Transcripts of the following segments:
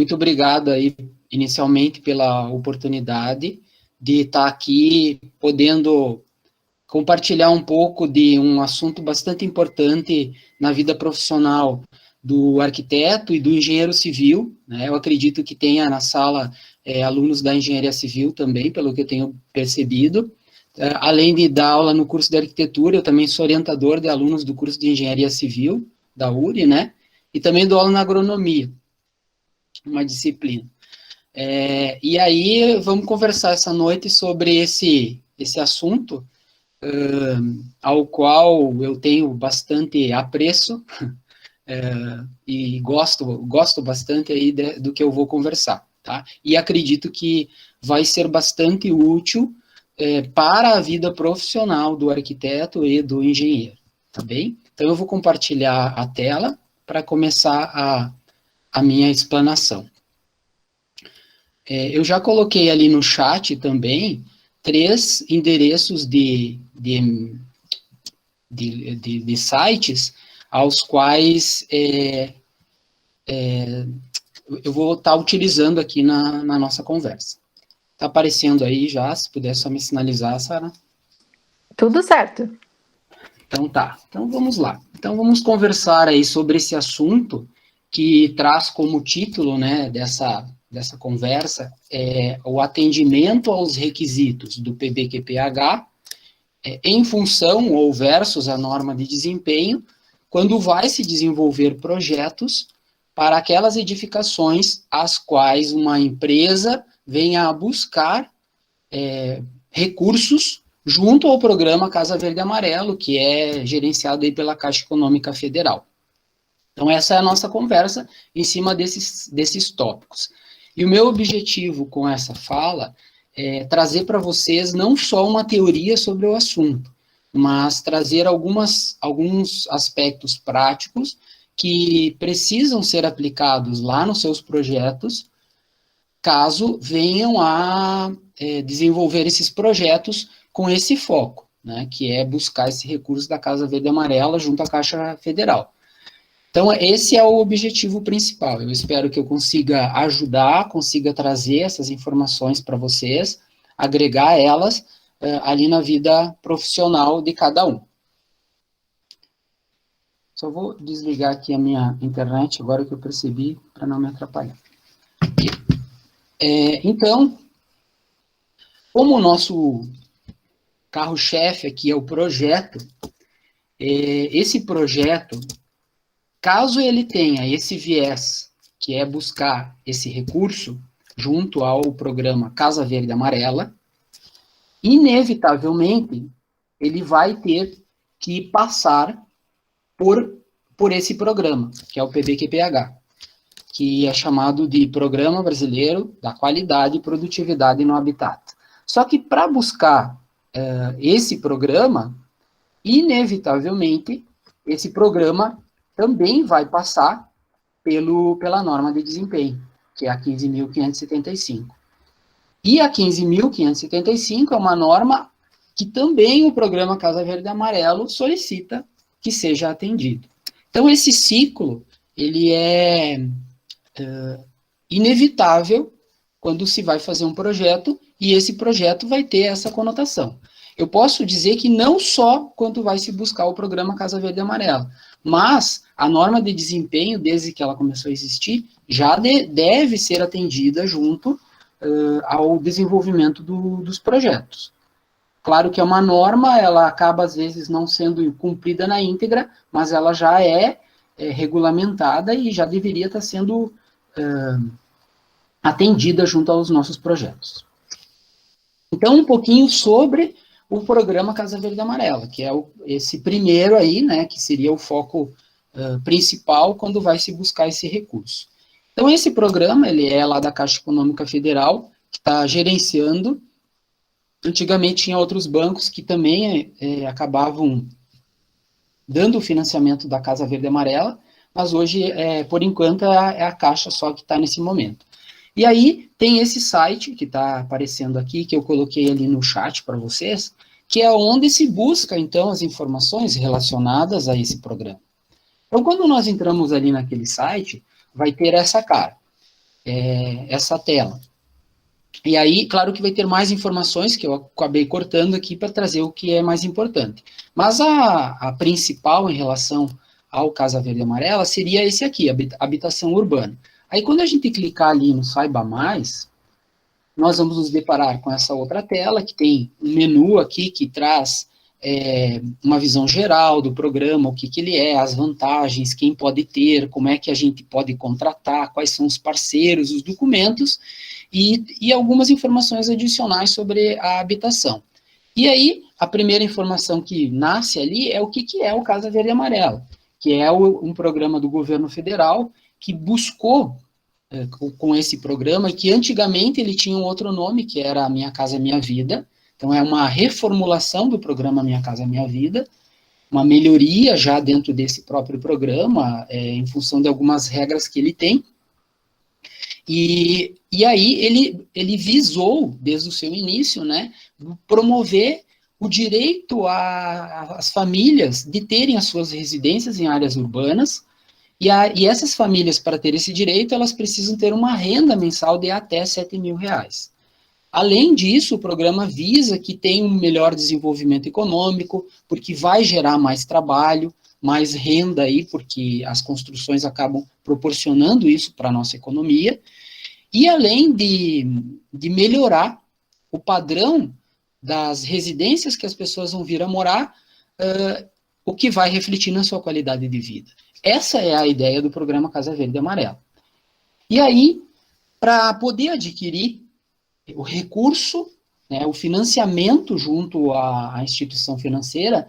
muito obrigado aí, inicialmente, pela oportunidade de estar aqui podendo compartilhar um pouco de um assunto bastante importante na vida profissional do arquiteto e do engenheiro civil, né? Eu acredito que tenha na sala alunos da engenharia civil também, pelo que eu tenho percebido. Além de dar aula no curso de arquitetura, eu também sou orientador de alunos do curso de engenharia civil, da URI, né? E também dou aula na agronomia, uma disciplina. E aí, vamos conversar essa noite sobre esse assunto, ao qual eu tenho bastante apreço, e gosto bastante aí do que eu vou conversar, tá? E acredito que vai ser bastante útil para a vida profissional do arquiteto e do engenheiro, tá bem? Então, eu vou compartilhar a tela para começar a minha explanação. Eu já coloquei ali no chat também 3 endereços de sites aos quais eu vou estar utilizando aqui na nossa conversa. Está aparecendo aí já, se puder só me sinalizar, Sara. Tudo certo. Então tá, então vamos lá. Então vamos conversar aí sobre esse assunto que traz como título, né, dessa conversa, o atendimento aos requisitos do PBQPH em função ou versus a norma de desempenho, quando vai se desenvolver projetos para aquelas edificações às quais uma empresa venha a buscar recursos junto ao programa Casa Verde e Amarelo, que é gerenciado aí pela Caixa Econômica Federal. Então, essa é a nossa conversa em cima desses tópicos. E o meu objetivo com essa fala é trazer para vocês não só uma teoria sobre o assunto, mas trazer alguns aspectos práticos que precisam ser aplicados lá nos seus projetos, caso venham a desenvolver esses projetos com esse foco, né, que é buscar esse recurso da Casa Verde e Amarela junto à Caixa Federal. Então, esse é o objetivo principal. Eu espero que eu consiga ajudar, consiga trazer essas informações para vocês, agregar elas ali na vida profissional de cada um. Só vou desligar aqui a minha internet, agora que eu percebi, para não me atrapalhar. Então, como o nosso carro-chefe aqui é o projeto, esse projeto, caso ele tenha esse viés, que é buscar esse recurso junto ao programa Casa Verde e Amarela, inevitavelmente ele vai ter que passar por esse programa, que é o PBQPH, que é chamado de Programa Brasileiro da Qualidade e Produtividade no Habitat. Só que para buscar esse programa, inevitavelmente, esse programa também vai passar pela norma de desempenho, que é a 15.575. E a 15.575 é uma norma que também o programa Casa Verde e Amarelo solicita que seja atendido. Então, esse ciclo, ele é inevitável quando se vai fazer um projeto, e esse projeto vai ter essa conotação. Eu posso dizer que não só quando vai se buscar o programa Casa Verde e Amarela, mas a norma de desempenho, desde que ela começou a existir, já deve ser atendida junto ao desenvolvimento dos projetos. Claro que é uma norma, ela acaba, às vezes, não sendo cumprida na íntegra, mas ela já é regulamentada e já deveria estar sendo atendida junto aos nossos projetos. Então, um pouquinho sobre o programa Casa Verde e Amarela, que é esse primeiro aí, né, que seria o foco principal quando vai se buscar esse recurso. Então, esse programa, ele é lá da Caixa Econômica Federal, que está gerenciando. Antigamente tinha outros bancos que também acabavam dando o financiamento da Casa Verde e Amarela, mas hoje, por enquanto, é a Caixa só que está nesse momento. E aí tem esse site que está aparecendo aqui, que eu coloquei ali no chat para vocês, que é onde se busca, então, as informações relacionadas a esse programa. Então, quando nós entramos ali naquele site, vai ter essa cara. essa tela. E aí, claro que vai ter mais informações que eu acabei cortando aqui para trazer o que é mais importante. Mas a principal em relação ao Casa Verde e Amarela seria esse aqui, habitação urbana. Aí, quando a gente clicar ali no Saiba Mais, nós vamos nos deparar com essa outra tela, que tem um menu aqui que traz uma visão geral do programa, o que ele é, as vantagens, quem pode ter, como é que a gente pode contratar, quais são os parceiros, os documentos, e algumas informações adicionais sobre a habitação. E aí, a primeira informação que nasce ali é o que é o Casa Verde e Amarela, que é um programa do governo federal que buscou, com esse programa, que antigamente ele tinha um outro nome, que era Minha Casa Minha Vida. Então, é uma reformulação do programa Minha Casa Minha Vida, uma melhoria já dentro desse próprio programa, em função de algumas regras que ele tem. E aí ele visou, desde o seu início, né, promover o direito às famílias de terem as suas residências em áreas urbanas, e essas famílias, para ter esse direito, elas precisam ter uma renda mensal de até R$7.000. Além disso, o programa visa que tenha um melhor desenvolvimento econômico, porque vai gerar mais trabalho, mais renda aí, porque as construções acabam proporcionando isso para a nossa economia, e além de melhorar o padrão das residências que as pessoas vão vir a morar, o que vai refletir na sua qualidade de vida. Essa é a ideia do programa Casa Verde e Amarela. E aí, para poder adquirir o recurso, né, o financiamento junto à instituição financeira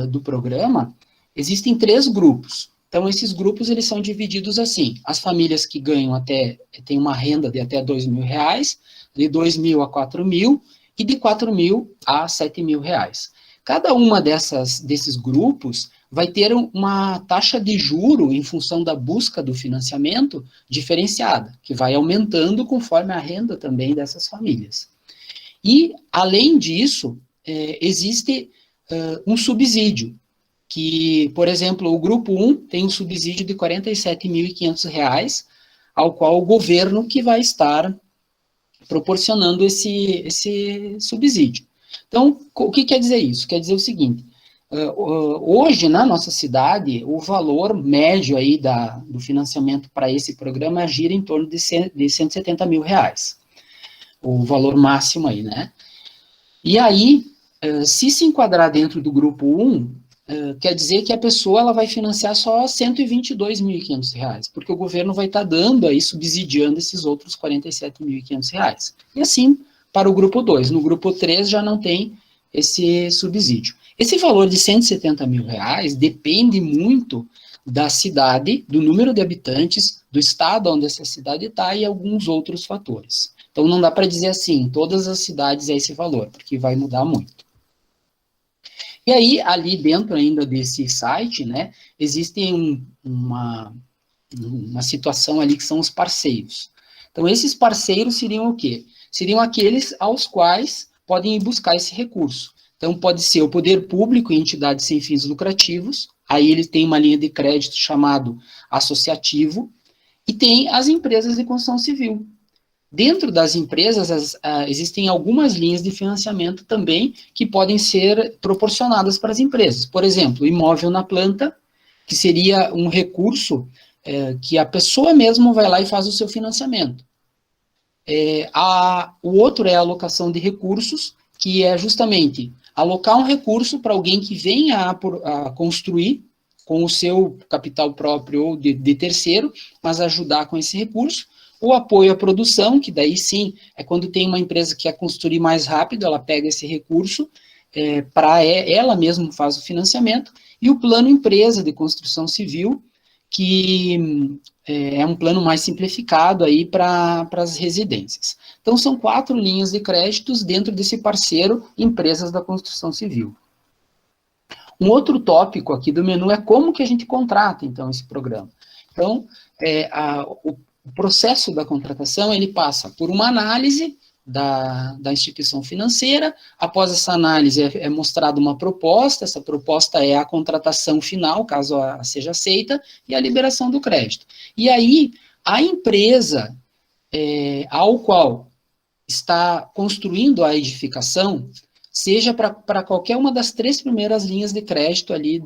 do programa, existem 3 grupos. Então, esses grupos eles são divididos assim: as famílias que ganham têm uma renda de até R$2.000, de R$2.000 a R$4.000 e de R$4.000 a R$7.000. Cada uma desses grupos vai ter uma taxa de juro em função da busca do financiamento diferenciada, que vai aumentando conforme a renda também dessas famílias. E, além disso, existe um subsídio, que, por exemplo, o grupo 1 tem um subsídio de R$47.500, ao qual o governo que vai estar proporcionando esse subsídio. Então, o que quer dizer isso? Quer dizer o seguinte: hoje, na nossa cidade, o valor médio aí do financiamento para esse programa gira em torno de R$170.000, o valor máximo aí, né? E aí, se enquadrar dentro do grupo 1, quer dizer que a pessoa ela vai financiar só R$122.500, porque o governo vai estar dando aí, subsidiando esses outros R$47.500. E assim, para o grupo 2. No grupo 3 já não tem esse subsídio. Esse valor de R$170.000 depende muito da cidade, do número de habitantes, do estado onde essa cidade está e alguns outros fatores. Então, não dá para dizer assim, todas as cidades é esse valor, porque vai mudar muito. E aí, ali dentro ainda desse site, né, existe uma situação ali que são os parceiros. Então, esses parceiros seriam o quê? Seriam aqueles aos quais podem ir buscar esse recurso. Então, pode ser o poder público e entidades sem fins lucrativos, aí ele tem uma linha de crédito chamado associativo, e tem as empresas de construção civil. Dentro das empresas, existem algumas linhas de financiamento também que podem ser proporcionadas para as empresas. Por exemplo, imóvel na planta, que seria um recurso que a pessoa mesmo vai lá e faz o seu financiamento. O outro é a alocação de recursos, que é justamente alocar um recurso para alguém que venha a construir com o seu capital próprio ou de terceiro, mas ajudar com esse recurso. O apoio à produção, que daí sim, é quando tem uma empresa que quer construir mais rápido, ela pega esse recurso, ela mesma faz o financiamento, e o plano empresa de construção civil, que é um plano mais simplificado aí para as residências. Então, são 4 linhas de créditos dentro desse parceiro, empresas da construção civil. Um outro tópico aqui do menu é como que a gente contrata, então, esse programa. Então, o processo da contratação, ele passa por uma análise da instituição financeira. Após essa análise é mostrada uma proposta, essa proposta é a contratação final, caso seja aceita, e a liberação do crédito. E aí, a empresa ao qual está construindo a edificação, seja para qualquer uma das 3 primeiras linhas de crédito ali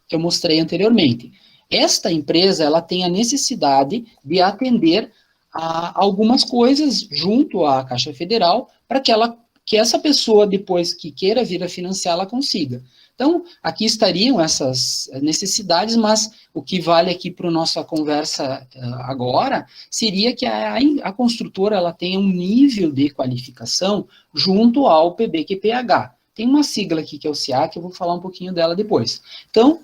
que eu mostrei anteriormente. Esta empresa, ela tem a necessidade de atender a algumas coisas junto à Caixa Federal para que essa pessoa, depois que queira vir a financiar, ela consiga. Então, aqui estariam essas necessidades, mas o que vale aqui para a nossa conversa agora seria que a construtora ela tenha um nível de qualificação junto ao PBQPH. Tem uma sigla aqui que é o SIAC, eu vou falar um pouquinho dela depois. Então,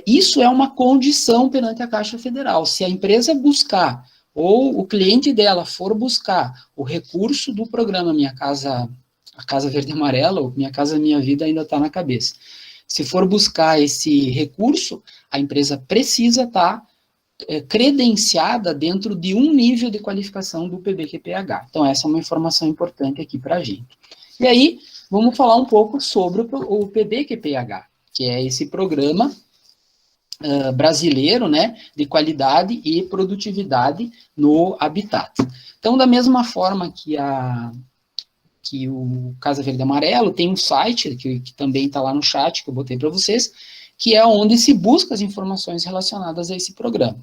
isso é uma condição perante a Caixa Federal. Se a empresa buscar, ou o cliente dela for buscar o recurso do programa a Casa Verde e Amarela, ou Minha Casa Minha Vida ainda está na cabeça. Se for buscar esse recurso, a empresa precisa estar credenciada dentro de um nível de qualificação do PBQPH. Então, essa é uma informação importante aqui para a gente. E aí, vamos falar um pouco sobre o PBQPH, que é esse programa brasileiro, né, de qualidade e produtividade no habitat. Então, da mesma forma que o Casa Verde e Amarelo tem um site, que também está lá no chat, que eu botei para vocês, que é onde se busca as informações relacionadas a esse programa.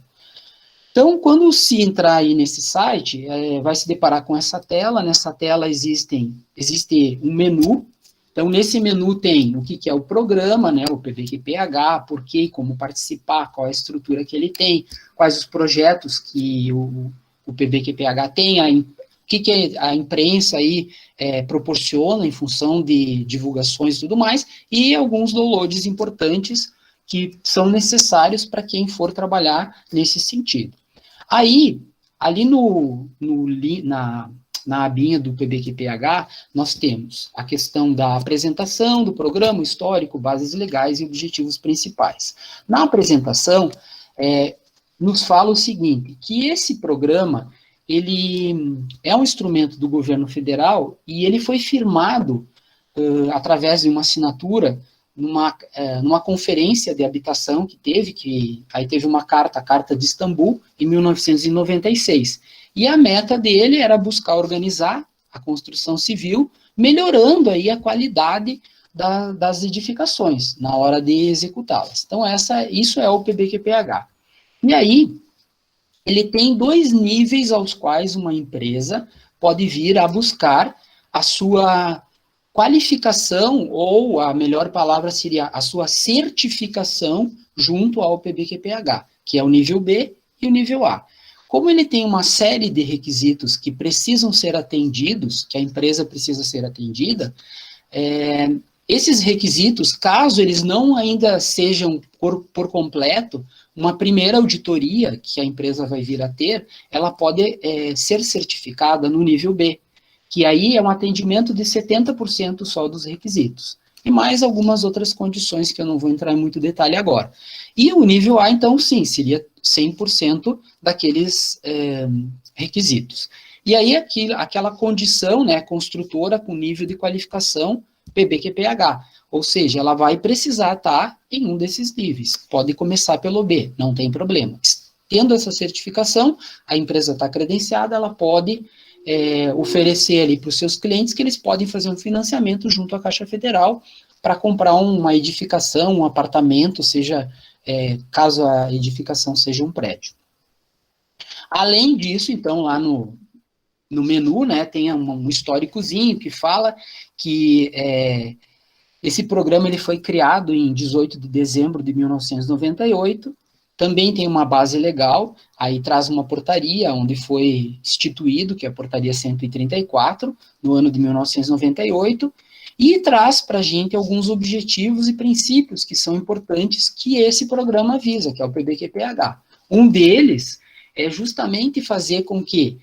Então, quando se entrar aí nesse site, vai se deparar com essa tela. Nessa tela existe um menu. Então, nesse menu tem o que é o programa, né, o PBQPH, por que e como participar, qual a estrutura que ele tem, quais os projetos que o PBQPH tem, o que a imprensa aí proporciona em função de divulgações e tudo mais, e alguns downloads importantes que são necessários para quem for trabalhar nesse sentido. Aí, ali na abinha do PBQPH, nós temos a questão da apresentação do programa, histórico, bases legais e objetivos principais. Na apresentação, nos fala o seguinte, que esse programa, ele é um instrumento do governo federal e ele foi firmado através de uma assinatura numa conferência de habitação aí teve uma carta, a Carta de Istambul, em 1996. E a meta dele era buscar organizar a construção civil, melhorando aí a qualidade das edificações na hora de executá-las. Então, isso é o PBQPH. E aí, ele tem 2 níveis aos quais uma empresa pode vir a buscar a sua qualificação, ou a melhor palavra seria a sua certificação junto ao PBQPH, que é o nível B e o nível A. Como ele tem uma série de requisitos que precisam ser atendidos, que a empresa precisa ser atendida, esses requisitos, caso eles não ainda sejam por completo, uma primeira auditoria que a empresa vai vir a ter, ela pode ser certificada no nível B, que aí é um atendimento de 70% só dos requisitos. E mais algumas outras condições que eu não vou entrar em muito detalhe agora. E o nível A, então, sim, seria 100% daqueles requisitos. E aí, aquela condição, né, construtora com nível de qualificação PBQPH, ou seja, ela vai precisar estar em um desses níveis. Pode começar pelo B, não tem problema. Tendo essa certificação, a empresa está credenciada, ela pode oferecer ali para os seus clientes que eles podem fazer um financiamento junto à Caixa Federal para comprar uma edificação, um apartamento, caso a edificação seja um prédio. Além disso, então, lá no menu, né, tem um históricozinho que fala que esse programa ele foi criado em 18 de dezembro de 1998, também tem uma base legal, aí traz uma portaria onde foi instituído, que é a portaria 134, no ano de 1998, e traz para a gente alguns objetivos e princípios que são importantes que esse programa visa, que é o PBQPH. Um deles é justamente fazer com que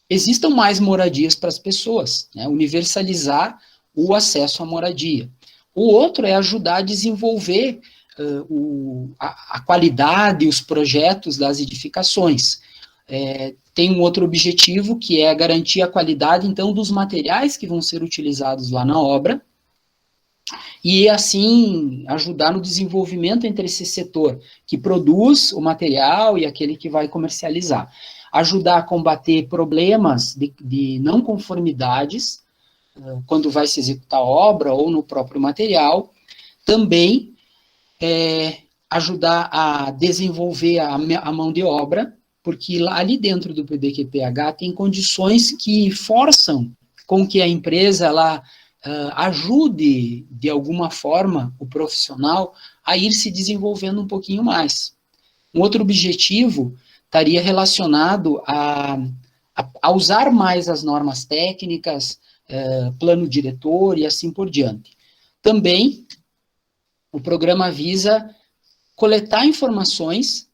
existam mais moradias para as pessoas, né, universalizar o acesso à moradia. O outro é ajudar a desenvolver a qualidade e os projetos das edificações. Tem um outro objetivo, que é garantir a qualidade, então, dos materiais que vão ser utilizados lá na obra, e assim ajudar no desenvolvimento entre esse setor que produz o material e aquele que vai comercializar. Ajudar a combater problemas de não conformidades, quando vai se executar a obra ou no próprio material. Também ajudar a desenvolver a mão de obra, porque lá, ali dentro do PBQPH tem condições que forçam com que a empresa ela ajude, de alguma forma, o profissional a ir se desenvolvendo um pouquinho mais. Um outro objetivo estaria relacionado a usar mais as normas técnicas, plano diretor e assim por diante. Também, o programa visa coletar informações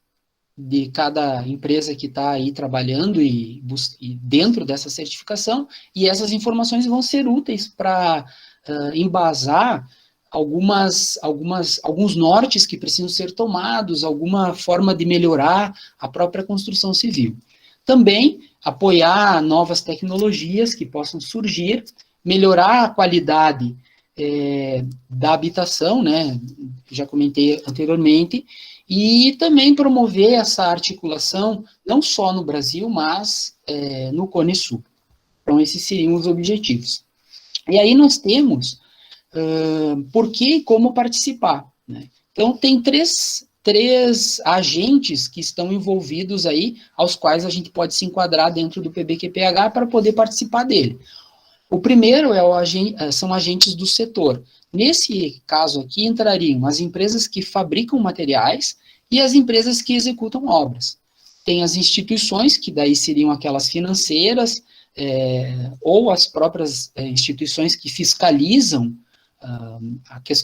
de cada empresa que está aí trabalhando e dentro dessa certificação, e essas informações vão ser úteis para embasar alguns nortes que precisam ser tomados, alguma forma de melhorar a própria construção civil. Também apoiar novas tecnologias que possam surgir, melhorar a qualidade da habitação, né, já comentei anteriormente, e também promover essa articulação, não só no Brasil, mas no Cone Sul. Então, esses seriam os objetivos. E aí nós temos por que e como participar, né? Então, tem três agentes que estão envolvidos aí, aos quais a gente pode se enquadrar dentro do PBQPH para poder participar dele. O primeiro são agentes do setor. Nesse caso aqui, entrariam as empresas que fabricam materiais e as empresas que executam obras. Tem as instituições, que daí seriam aquelas financeiras, ou as próprias instituições que fiscalizam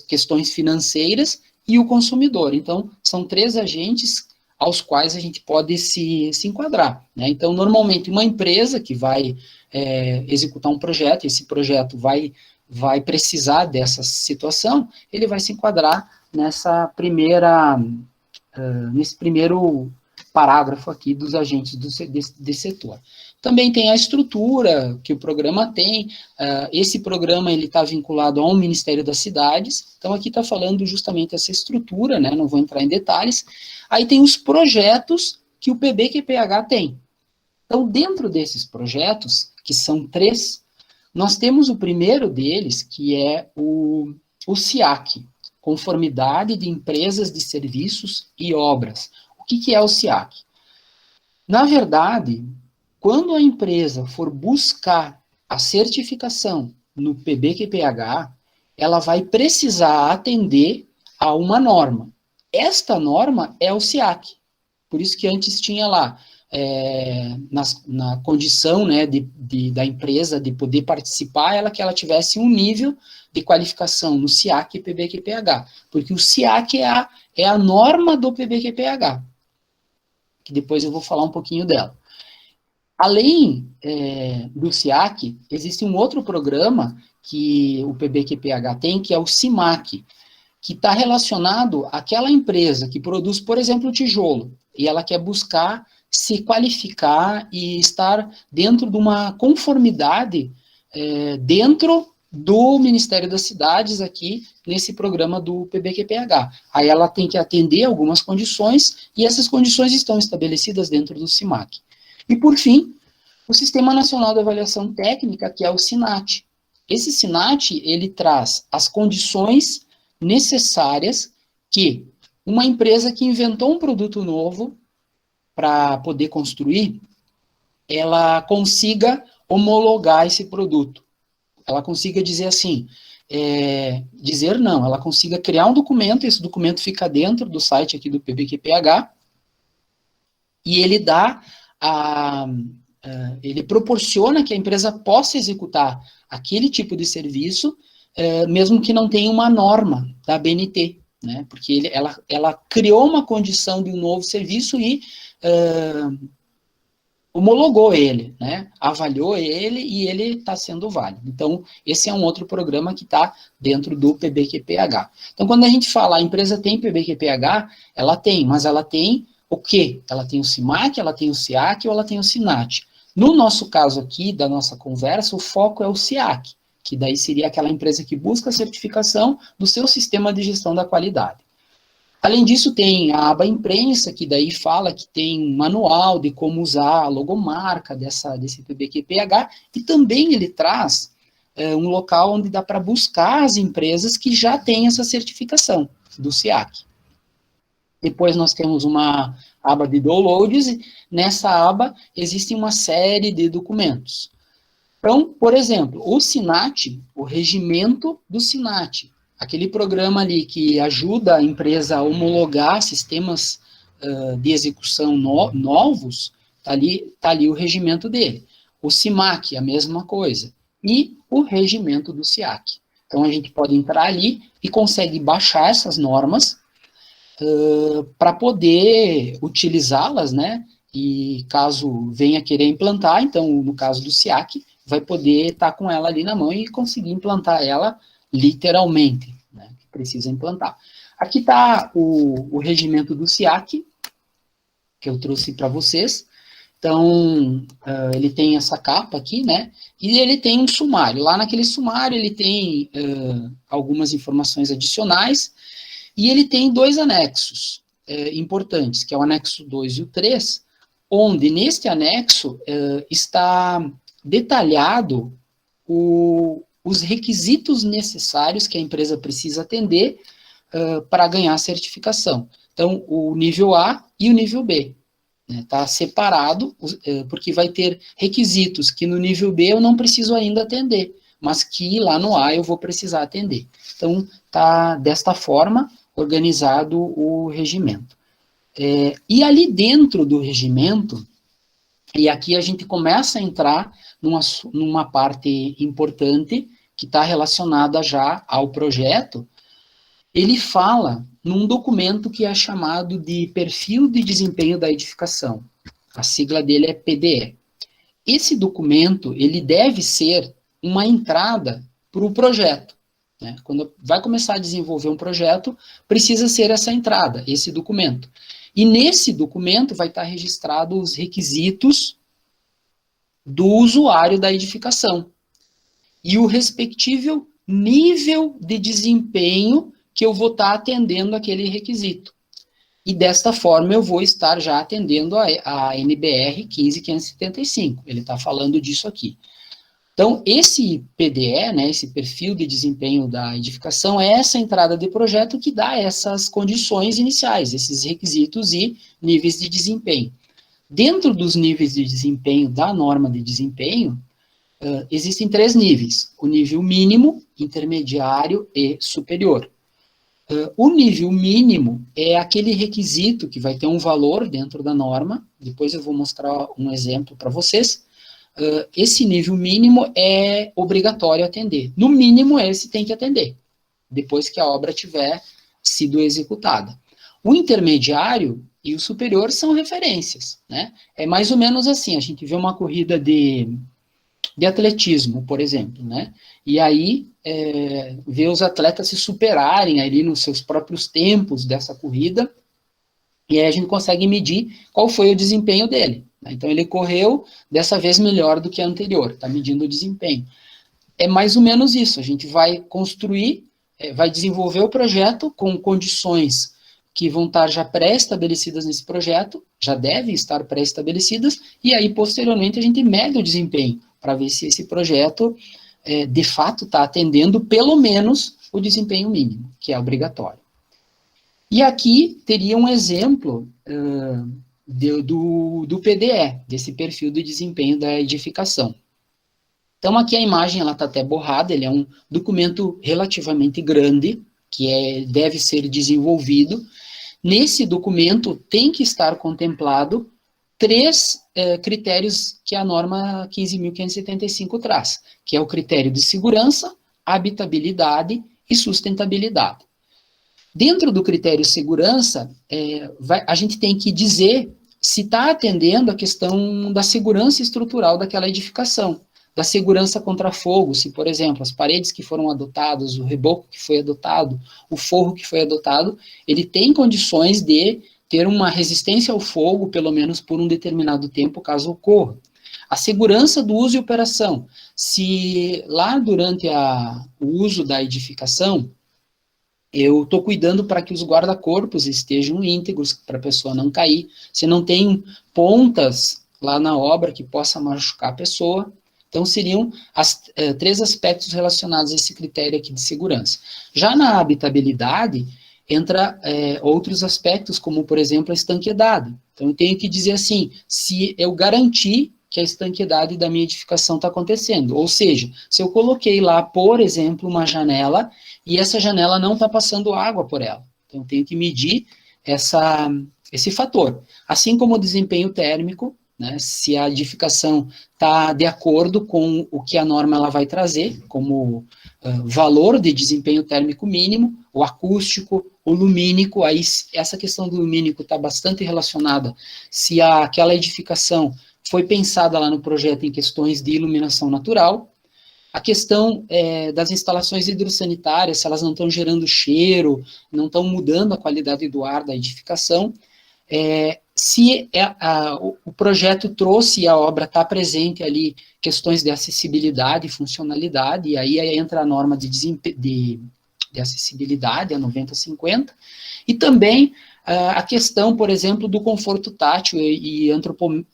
questões financeiras, e o consumidor. Então, são três agentes aos quais a gente pode se enquadrar, né? Então, normalmente, uma empresa que vai executar um projeto, esse projeto vai precisar dessa situação, ele vai se enquadrar nesse primeiro parágrafo aqui dos agentes desse setor. Também tem a estrutura que o programa tem. Esse programa está vinculado ao Ministério das Cidades, então aqui está falando justamente essa estrutura, né, não vou entrar em detalhes. Aí tem os projetos que o PBQPH tem. Então, dentro desses projetos, que são 3, nós temos o primeiro deles, que é o SIAC, Conformidade de Empresas de Serviços e Obras. O que é o SIAC? Na verdade, quando a empresa for buscar a certificação no PBQPH, ela vai precisar atender a uma norma. Esta norma é o SIAC. Por isso que antes tinha lá, na condição, né, da empresa de poder participar, que ela tivesse um nível de qualificação no SIAC e PBQPH. Porque o SIAC é a norma do PBQPH, que depois eu vou falar um pouquinho dela. Além do SIAC, existe um outro programa que o PBQPH tem, que é o CIMAC, que está relacionado àquela empresa que produz, por exemplo, tijolo, e ela quer buscar se qualificar e estar dentro de uma conformidade dentro do Ministério das Cidades, aqui nesse programa do PBQPH. Aí ela tem que atender algumas condições, e essas condições estão estabelecidas dentro do CIMAC. E, por fim, o Sistema Nacional de Avaliação Técnica, que é o SINAT. Esse SINAT, ele traz as condições necessárias que uma empresa que inventou um produto novo para poder construir, ela consiga homologar esse produto. Ela consiga dizer assim, ela consiga criar um documento, esse documento fica dentro do site aqui do PBQPH, e ele dá ele proporciona que a empresa possa executar aquele tipo de serviço, mesmo que não tenha uma norma da ABNT, né? Porque ela criou uma condição de um novo serviço e homologou ele, né? Avaliou ele e ele está sendo válido. Então, esse é um outro programa que está dentro do PBQPH. Então, quando a gente fala a empresa tem PBQPH, ela tem, mas ela tem o quê? Ela tem o CIMAC, ela tem o SIAC ou ela tem o SINAT. No nosso caso aqui, da nossa conversa, o foco é o SIAC, que daí seria aquela empresa que busca a certificação do seu sistema de gestão da qualidade. Além disso, tem a aba imprensa, que daí fala que tem um manual de como usar a logomarca desse PBQPH, e também ele traz um local onde dá para buscar as empresas que já têm essa certificação do SIAC. Depois nós temos uma aba de downloads, e nessa aba existe uma série de documentos. Então, por exemplo, o SINAT, o regimento do SINAT, aquele programa ali que ajuda a empresa a homologar sistemas de execução novos, tá ali o regimento dele. O CIMAC, a mesma coisa. E o regimento do SIAC. Então, a gente pode entrar ali e consegue baixar essas normas para poder utilizá-las, né? E caso venha querer implantar, então, no caso do SIAC, vai poder estar com ela ali na mão e conseguir implantar ela literalmente, né, que precisa implantar. Aqui está o regimento do SIAC, que eu trouxe para vocês. Então, ele tem essa capa aqui, né, e ele tem um sumário. Lá naquele sumário ele tem algumas informações adicionais, e ele tem 2 anexos importantes, que é o anexo 2 e o 3, onde neste anexo está detalhado os requisitos necessários que a empresa precisa atender para ganhar a certificação. Então, o nível A e o nível B. Está separado, porque vai ter requisitos que no nível B eu não preciso ainda atender, mas que lá no A eu vou precisar atender. Então, está desta forma organizado o regimento. E ali dentro do regimento, e aqui a gente começa a entrar numa parte importante que está relacionada já ao projeto. Ele fala num documento que é chamado de Perfil de Desempenho da Edificação. A sigla dele é PDE. Esse documento, ele deve ser uma entrada para o projeto, né? Quando vai começar a desenvolver um projeto, precisa ser essa entrada, esse documento. E nesse documento vai estar registrado os requisitos do usuário da edificação e o respectivo nível de desempenho que eu vou estar atendendo aquele requisito. E desta forma eu vou estar já atendendo a NBR 15575. Ele está falando disso aqui. Então, esse PDE, né, esse perfil de desempenho da edificação, é essa entrada de projeto que dá essas condições iniciais, esses requisitos e níveis de desempenho. Dentro dos níveis de desempenho da norma de desempenho, existem 3 níveis: o nível mínimo, intermediário e superior. O nível mínimo é aquele requisito que vai ter um valor dentro da norma, depois eu vou mostrar um exemplo para vocês. Esse nível mínimo é obrigatório atender. No mínimo, esse tem que atender, depois que a obra tiver sido executada. O intermediário e o superior são referências, né? É mais ou menos assim, a gente vê uma corrida de atletismo, por exemplo, né? E aí, vê os atletas se superarem ali nos seus próprios tempos dessa corrida, e aí a gente consegue medir qual foi o desempenho dele. Então, ele correu dessa vez melhor do que a anterior, está medindo o desempenho. É mais ou menos isso, a gente vai construir, vai desenvolver o projeto com condições que vão estar já pré-estabelecidas nesse projeto, já devem estar pré-estabelecidas, e aí, posteriormente, a gente mede o desempenho, para ver se esse projeto, de fato, está atendendo pelo menos o desempenho mínimo, que é obrigatório. E aqui teria um exemplo do PDE, desse perfil de desempenho da edificação. Então, aqui a imagem está até borrada, ele é um documento relativamente grande, que deve ser desenvolvido. Nesse documento tem que estar contemplado 3 critérios que a norma 15.575 traz, que é o critério de segurança, habitabilidade e sustentabilidade. Dentro do critério segurança, a gente tem que dizer se está atendendo a questão da segurança estrutural daquela edificação, da segurança contra fogo, se, por exemplo, as paredes que foram adotadas, o reboco que foi adotado, o forro que foi adotado, ele tem condições de ter uma resistência ao fogo, pelo menos por um determinado tempo, caso ocorra. A segurança do uso e operação. Se lá durante o uso da edificação, eu estou cuidando para que os guarda-corpos estejam íntegros, para a pessoa não cair. Se não tem pontas lá na obra que possa machucar a pessoa. Então, seriam três aspectos relacionados a esse critério aqui de segurança. Já na habitabilidade, entra outros aspectos, como, por exemplo, a estanqueidade. Então, eu tenho que dizer assim, se eu garantir que a estanqueidade da minha edificação está acontecendo, ou seja, se eu coloquei lá, por exemplo, uma janela, e essa janela não está passando água por ela. Então, eu tenho que medir esse fator. Assim como o desempenho térmico, né, se a edificação está de acordo com o que a norma ela vai trazer, como valor de desempenho térmico mínimo, o acústico, o lumínico, aí essa questão do lumínico está bastante relacionada se aquela edificação foi pensada lá no projeto em questões de iluminação natural, a questão das instalações hidrossanitárias, se elas não estão gerando cheiro, não estão mudando a qualidade do ar da edificação, se o projeto trouxe e a obra está presente ali questões de acessibilidade e funcionalidade, e aí entra a norma de acessibilidade, a 90-50, e também a questão, por exemplo, do conforto tátil e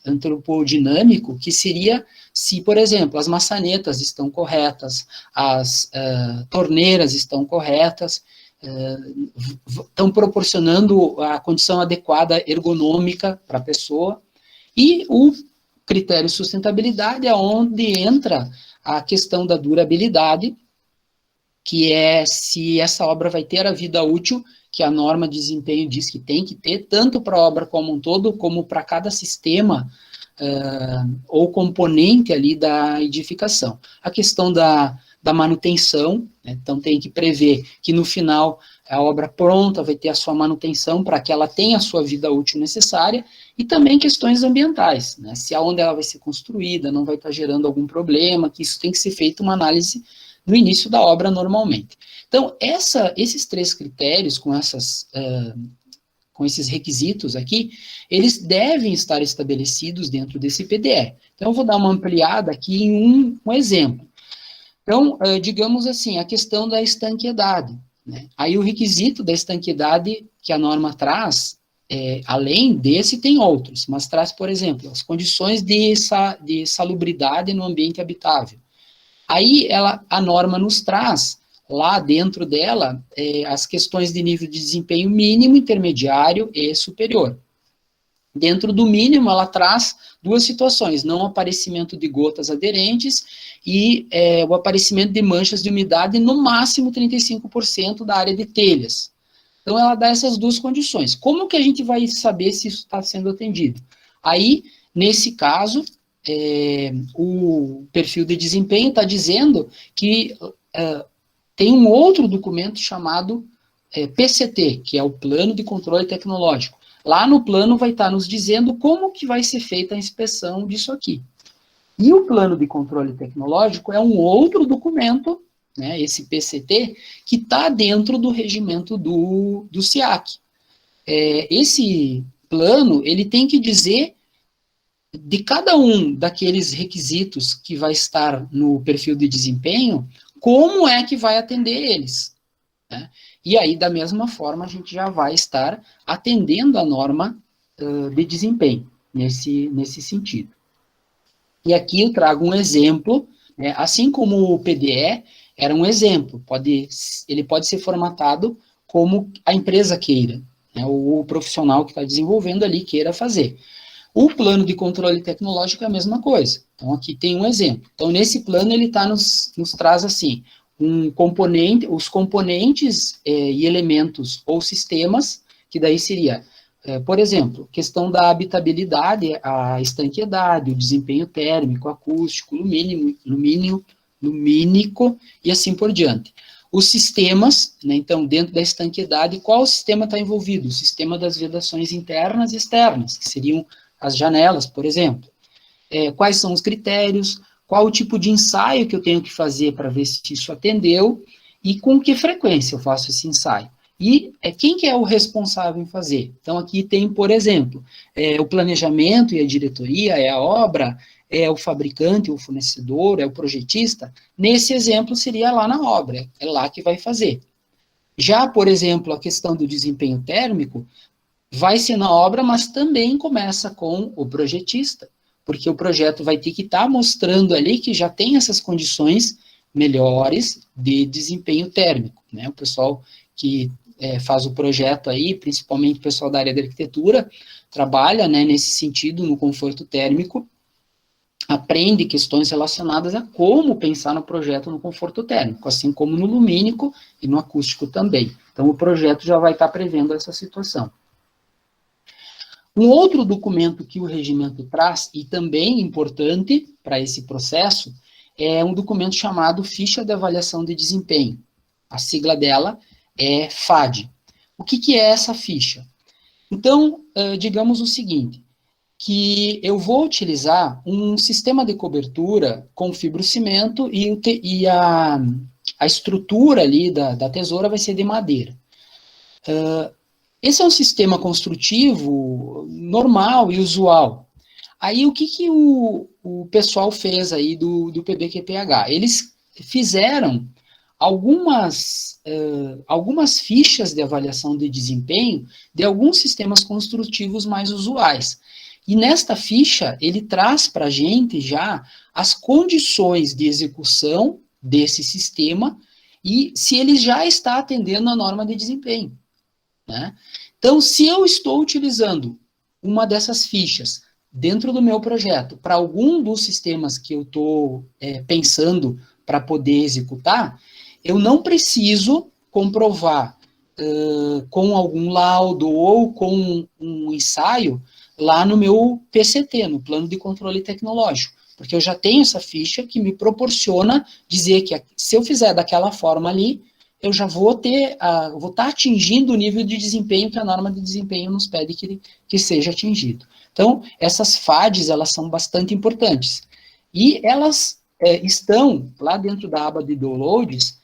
antropodinâmico, que seria se, por exemplo, as maçanetas estão corretas, as torneiras estão corretas, estão proporcionando a condição adequada ergonômica para a pessoa, e o critério sustentabilidade é onde entra a questão da durabilidade, que é se essa obra vai ter a vida útil que a norma de desempenho diz que tem que ter, tanto para a obra como um todo, como para cada sistema ou componente ali da edificação. A questão da manutenção, né, então tem que prever que no final a obra pronta vai ter a sua manutenção para que ela tenha a sua vida útil necessária, e também questões ambientais, né, se aonde ela vai ser construída não vai estar gerando algum problema, que isso tem que ser feito uma análise no início da obra normalmente. Então, esses três critérios, com esses requisitos aqui, eles devem estar estabelecidos dentro desse PDE. Então, eu vou dar uma ampliada aqui em um exemplo. Então, digamos assim, a questão da estanqueidade, né? Aí o requisito da estanqueidade que a norma traz, além desse, tem outros, mas traz, por exemplo, as condições de salubridade no ambiente habitável. Aí a norma nos traz, lá dentro dela, as questões de nível de desempenho mínimo, intermediário e superior. Dentro do mínimo, ela traz duas situações, não aparecimento de gotas aderentes e o aparecimento de manchas de umidade no máximo 35% da área de telhas. Então, ela dá essas duas condições. Como que a gente vai saber se isso está sendo atendido? Aí, nesse caso, o perfil de desempenho está dizendo que tem um outro documento chamado PCT, que é o Plano de Controle Tecnológico. Lá no plano vai estar nos dizendo como que vai ser feita a inspeção disso aqui. E o Plano de Controle Tecnológico é um outro documento, né, esse PCT, que está dentro do regimento do SIAC. Esse plano, ele tem que dizer de cada um daqueles requisitos que vai estar no perfil de desempenho, como é que vai atender eles, né? E aí, da mesma forma, a gente já vai estar atendendo a norma de desempenho, nesse sentido. E aqui eu trago um exemplo, né, assim como o PDE era um exemplo, ele pode ser formatado como a empresa queira, né, ou o profissional que está desenvolvendo ali queira fazer. O plano de controle tecnológico é a mesma coisa. Então, aqui tem um exemplo. Então, nesse plano, ele nos traz assim, os componentes e elementos ou sistemas, que daí seria, por exemplo, questão da habitabilidade, a estanqueidade, o desempenho térmico, acústico, lumínico e assim por diante. Os sistemas, né, então, dentro da estanqueidade, qual sistema está envolvido? O sistema das vedações internas e externas, que seriam as janelas, por exemplo. Quais são os critérios, qual o tipo de ensaio que eu tenho que fazer para ver se isso atendeu e com que frequência eu faço esse ensaio. E quem que é o responsável em fazer? Então, aqui tem, por exemplo, o planejamento e a diretoria, a obra, é o fabricante, o fornecedor, é o projetista, nesse exemplo seria lá na obra, é lá que vai fazer. Já, por exemplo, a questão do desempenho térmico, vai ser na obra, mas também começa com o projetista, porque o projeto vai ter que estar mostrando ali que já tem essas condições melhores de desempenho térmico, né? O pessoal que faz o projeto aí, principalmente o pessoal da área da arquitetura, trabalha, né, nesse sentido, no conforto térmico, aprende questões relacionadas a como pensar no projeto no conforto térmico, assim como no lumínico e no acústico também. Então, o projeto já vai estar prevendo essa situação. Um outro documento que o regimento traz, e também importante para esse processo, é um documento chamado Ficha de Avaliação de Desempenho. A sigla dela é FAD. O que é essa ficha? Então, digamos o seguinte, que eu vou utilizar um sistema de cobertura com fibrocimento e a estrutura ali da tesoura vai ser de madeira. Esse é um sistema construtivo normal e usual. Aí, o que o pessoal fez aí do PBQPH? Eles fizeram algumas fichas de avaliação de desempenho de alguns sistemas construtivos mais usuais. E nesta ficha, ele traz para a gente já as condições de execução desse sistema e se ele já está atendendo a norma de desempenho, né? Então, se eu estou utilizando uma dessas fichas dentro do meu projeto para algum dos sistemas que eu estou pensando para poder executar, eu não preciso comprovar com algum laudo ou com um ensaio lá no meu PCT, no Plano de Controle Tecnológico, porque eu já tenho essa ficha que me proporciona dizer que se eu fizer daquela forma ali, eu já vou estar atingindo o nível de desempenho que a norma de desempenho nos pede que seja atingido. Então, essas FADs, elas são bastante importantes. E elas estão lá dentro da aba de downloads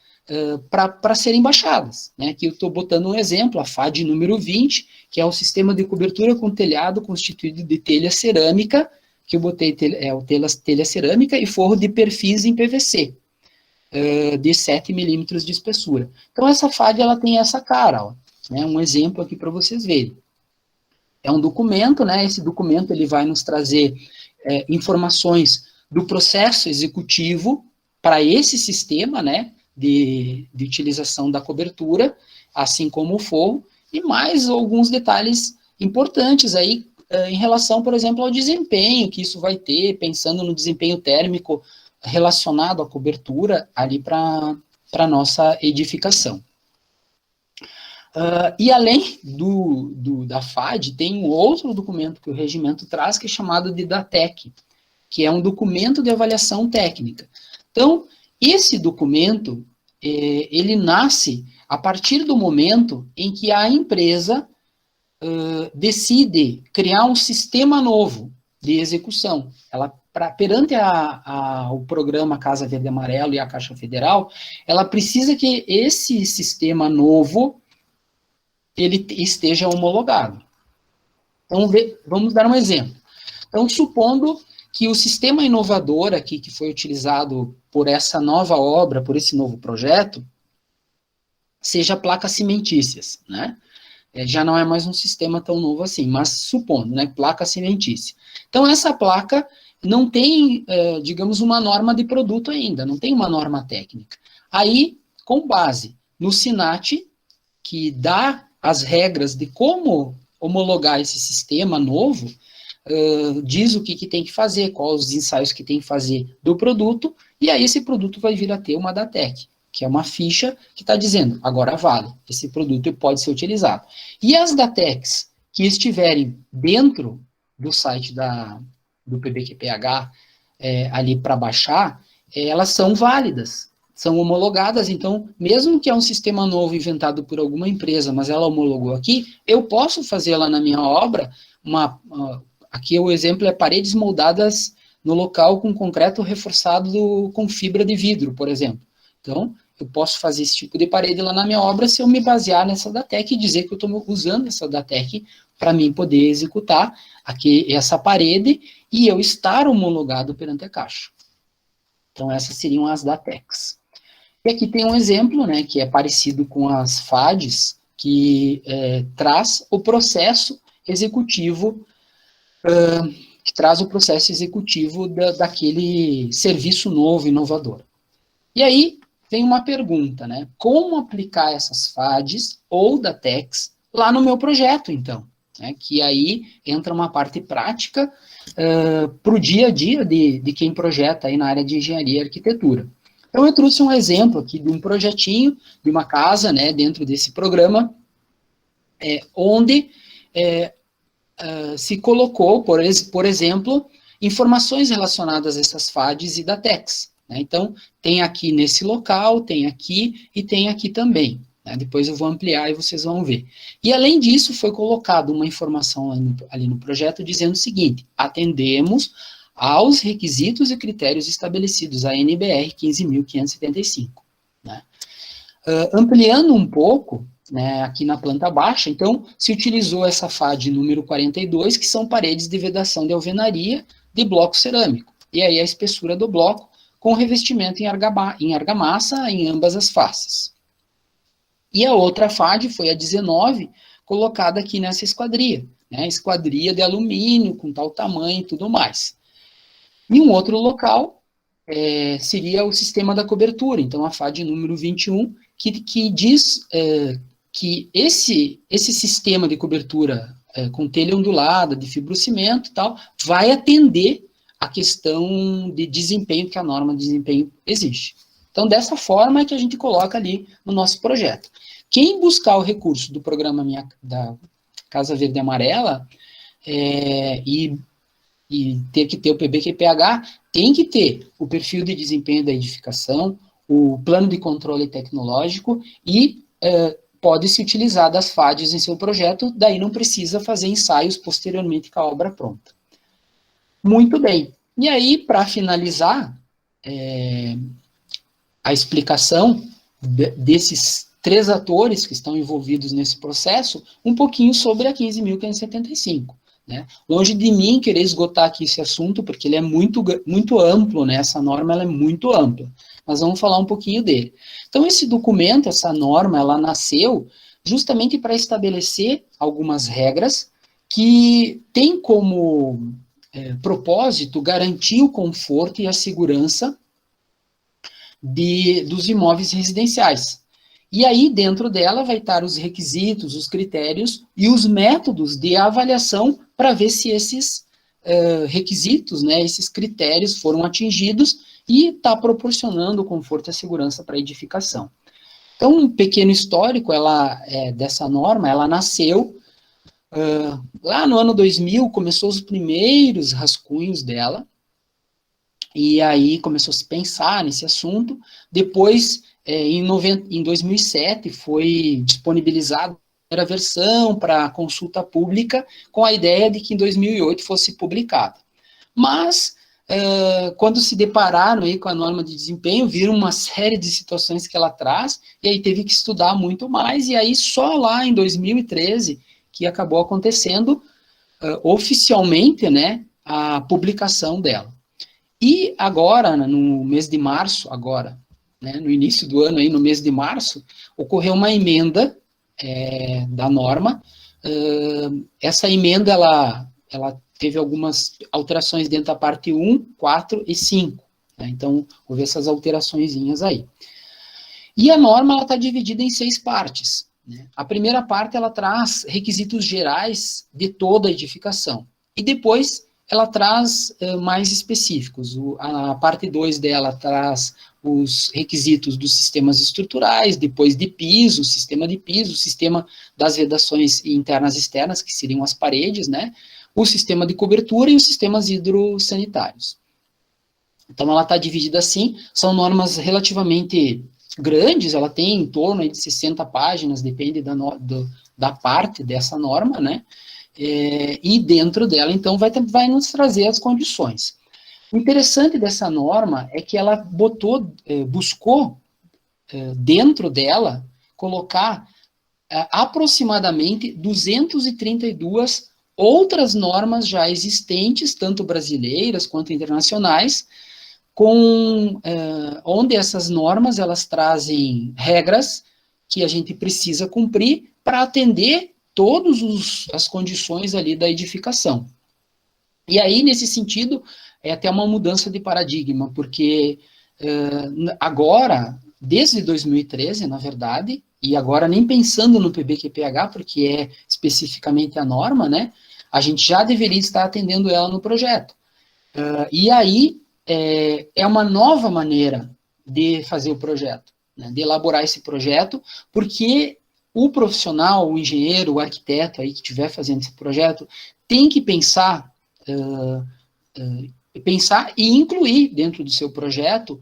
para serem baixadas, né? Aqui eu estou botando um exemplo, a FAD número 20, que é o sistema de cobertura com telhado constituído de telha cerâmica, que eu botei telha cerâmica e forro de perfis em PVC. De 7 milímetros de espessura. Então, essa FAD, ela tem essa cara, ó, né, um exemplo aqui para vocês verem. É um documento, né, esse documento ele vai nos trazer informações do processo executivo para esse sistema, né, de utilização da cobertura, assim como o forro, e mais alguns detalhes importantes aí em relação, por exemplo, ao desempenho que isso vai ter, pensando no desempenho térmico relacionado à cobertura ali para a nossa edificação. E além da FAD, tem um outro documento que o regimento traz, que é chamado de DATEC, que é um documento de avaliação técnica. Então, esse documento, ele nasce a partir do momento em que a empresa decide criar um sistema novo de execução. Ela perante o programa Casa Verde e Amarelo e a Caixa Federal, ela precisa que esse sistema novo ele esteja homologado. Então, vamos dar um exemplo. Então, supondo que o sistema inovador aqui que foi utilizado por essa nova obra, por esse novo projeto, seja placas cimentícias, né? Já não é mais um sistema tão novo assim, mas supondo, né, placa cimentícia. Então, essa placa não tem, digamos, uma norma de produto ainda, não tem uma norma técnica. Aí, com base no SINAT, que dá as regras de como homologar esse sistema novo, diz o que tem que fazer, quais os ensaios que tem que fazer do produto, e aí esse produto vai vir a ter uma DATEC, que é uma ficha que está dizendo, agora vale, esse produto pode ser utilizado. E as DATECs que estiverem dentro do site do PBQPH, ali para baixar, elas são válidas, são homologadas, então, mesmo que é um sistema novo inventado por alguma empresa, mas ela homologou aqui, eu posso fazer lá na minha obra, aqui o exemplo é paredes moldadas no local com concreto reforçado com fibra de vidro, por exemplo. Então, eu posso fazer esse tipo de parede lá na minha obra se eu me basear nessa DATEC e dizer que eu estou usando essa DATEC para mim poder executar aqui essa parede e eu estar homologado perante a Caixa. Então, essas seriam as DATECs. E aqui tem um exemplo, né, que é parecido com as FADs, que traz o processo executivo, daquele serviço novo, inovador. E aí, vem uma pergunta, né, como aplicar essas FADs ou DATECs lá no meu projeto, então? Né, que aí entra uma parte prática para o dia a dia de quem projeta aí na área de engenharia e arquitetura. Então, eu trouxe um exemplo aqui de um projetinho, de uma casa, né, dentro desse programa, onde se colocou, por exemplo, informações relacionadas a essas FADs e DATECs. Né? Então, tem aqui nesse local, tem aqui e tem aqui também. Né? Depois eu vou ampliar e vocês vão ver. E, além disso, foi colocado uma informação ali no projeto dizendo o seguinte: atendemos aos requisitos e critérios estabelecidos, a NBR 15.575. Né? Ampliando um pouco, né, aqui na planta baixa, então, se utilizou essa FAD número 42, que são paredes de vedação de alvenaria de bloco cerâmico. E aí a espessura do bloco com revestimento em argamassa em ambas as faces. E a outra FAD foi a 19, colocada aqui nessa esquadria, né, esquadria de alumínio, com tal tamanho e tudo mais. E um outro local seria o sistema da cobertura, então a FAD número 21, que diz que esse sistema de cobertura com telha ondulada, de fibrocimento e tal, vai atender a questão de desempenho que a norma de desempenho exige. Então, dessa forma é que a gente coloca ali no nosso projeto. Quem buscar o recurso do programa da Casa Verde e Amarela e ter que ter o PBQPH, tem que ter o perfil de desempenho da edificação, o plano de controle tecnológico e pode se utilizar das FADs em seu projeto, daí não precisa fazer ensaios posteriormente com a obra pronta. Muito bem. E aí, para finalizar a explicação desses 3 atores que estão envolvidos nesse processo, um pouquinho sobre a 15.575. Né? Longe de mim querer esgotar aqui esse assunto, porque ele é muito, muito amplo, né? Essa norma ela é muito ampla, mas vamos falar um pouquinho dele. Então, esse documento, essa norma, ela nasceu justamente para estabelecer algumas regras que têm como propósito garantir o conforto e a segurança dos imóveis residenciais. E aí, dentro dela, vai estar os requisitos, os critérios e os métodos de avaliação para ver se esses requisitos, né, esses critérios foram atingidos e está proporcionando conforto e segurança para a edificação. Então, um pequeno histórico dessa norma, ela nasceu lá no ano 2000, começou os primeiros rascunhos dela, e aí começou a se pensar nesse assunto. Depois, em 2007, foi disponibilizada a primeira versão para consulta pública, com a ideia de que em 2008 fosse publicada. Mas, quando se depararam aí com a norma de desempenho, viram uma série de situações que ela traz, e aí teve que estudar muito mais, e aí só lá em 2013 que acabou acontecendo oficialmente, né, a publicação dela. E agora, no mês de março, né, no início do ano, aí, no mês de março, ocorreu uma emenda da norma. Essa emenda, ela teve algumas alterações dentro da parte 1, 4 e 5. Né, então, houve essas alteraçõezinhas aí. E a norma está dividida em 6 partes. Né? A primeira parte, ela traz requisitos gerais de toda a edificação. E depois, ela traz mais específicos. A parte 2 dela traz os requisitos dos sistemas estruturais, depois de piso, sistema de piso, sistema das vedações internas e externas, que seriam as paredes, né? O sistema de cobertura e os sistemas hidrossanitários. Então, ela está dividida assim, são normas relativamente grandes, ela tem em torno de 60 páginas, depende da parte dessa norma, né? E dentro dela, então, vai nos trazer as condições. O interessante dessa norma é que ela buscou, dentro dela, colocar aproximadamente 232 outras normas já existentes, tanto brasileiras quanto internacionais, onde essas normas elas trazem regras que a gente precisa cumprir para atender todas as condições ali da edificação. E aí, nesse sentido, é até uma mudança de paradigma, porque agora, desde 2013, na verdade, e agora nem pensando no PBQPH, porque é especificamente a norma, né, a gente já deveria estar atendendo ela no projeto. E aí, é uma nova maneira de fazer o projeto, né, de elaborar esse projeto, porque o profissional, o engenheiro, o arquiteto aí que estiver fazendo esse projeto, tem que pensar e incluir dentro do seu projeto